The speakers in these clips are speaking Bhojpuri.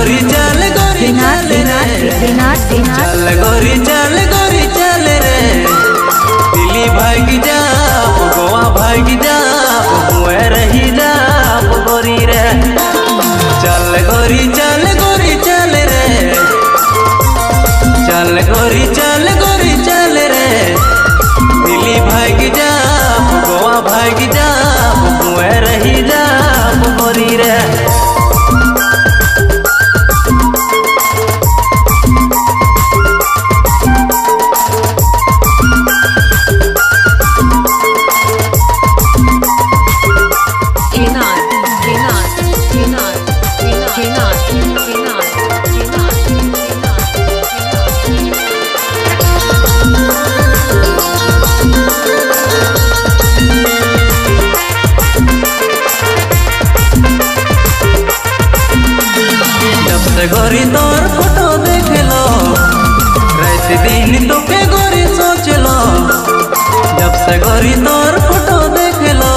गोरी चल रे चल गोरी चल रे दिल्ली भाग जा गोवा भाग जा हुए रही जा गोरी रे चल गोरी चल रे चल गोरी चल रे दिल्ली भाग जा गोवा भाग जा हुए रही जा गोरी रे गोरी तोर फोटो देख लो रात दिन तो के गोरी सोच लो जब से गोरी तोर फोटो देख लो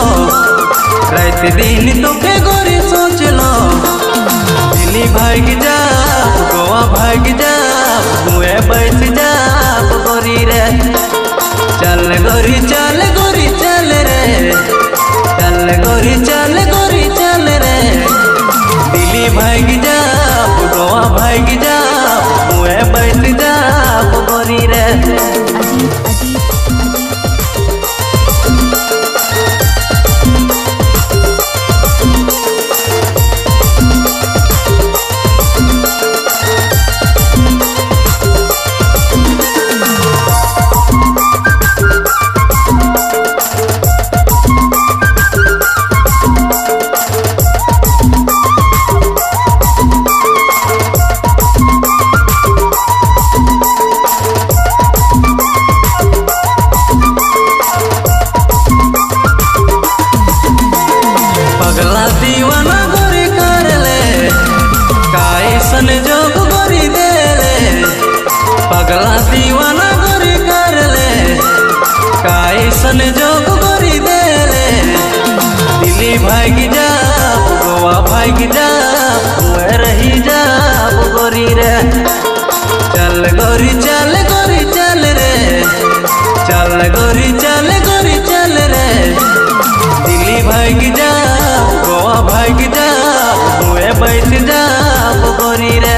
रात दिन तो के गोरी सोच लो दिल्ली भाग जा गोवा भाग जा हुए बैठ जा गोरी रे चल गोरी चल रे चल गोरी चल रे दिल्ली भाग जा गोवा भाग जा हुए बैठ जा गोरी रे दीवाना गोरी कर ले कैसन जोग गोरी दे ले पगला दीवाना गोरी कर ले कैसन जोग गोरी दे ले दिल्ली भाग जा गोवा भाग जा हुए रही जा गोरी रे चल गोरी चल रे चल गोरी चल रे दिल्ली भाग जा गोवा भाग जा हुए बैठ जा गोरी रे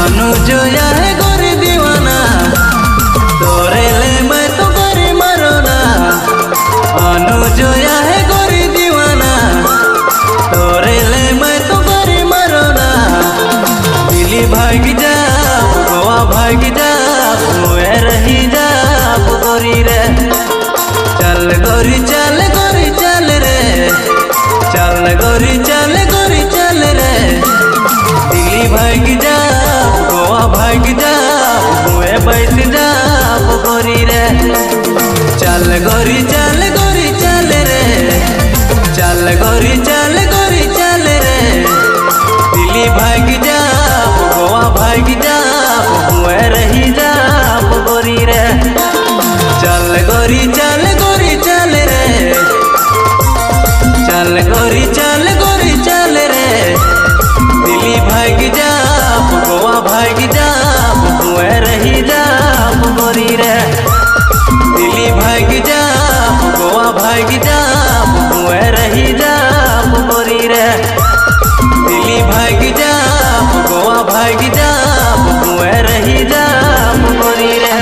अनुजया है गोरी दीवाना तोरे ले मैं तो गोरी मरोना अनुजया है गोरी दीवाना तोरे ले मैं तो गोरी मरोना दिल्ली भाग जा गोवा भाग जा हुए रही जा गोरी रे चल गोरी चल रे चल गोरी चल रे दिल्ली भाग जा गोवा भाग जा हुए बैठ जा गोरी रे चल गोरी चल रे चल गोरी चल रे दिल्ली भाग जा गोवा भाग जा हुए रही जा गोरी रे चल गोरी चल रे चल गोरी चल रे दिल्ली भाग जा गोवा भाग जा हुए रही जा गोरी रे दिल्ली भाग जा गोवा भाग जा हुए रही जा गोरी रे दिल्ली भाग जा गोवा भाग जा हुए रही जा गोरी रे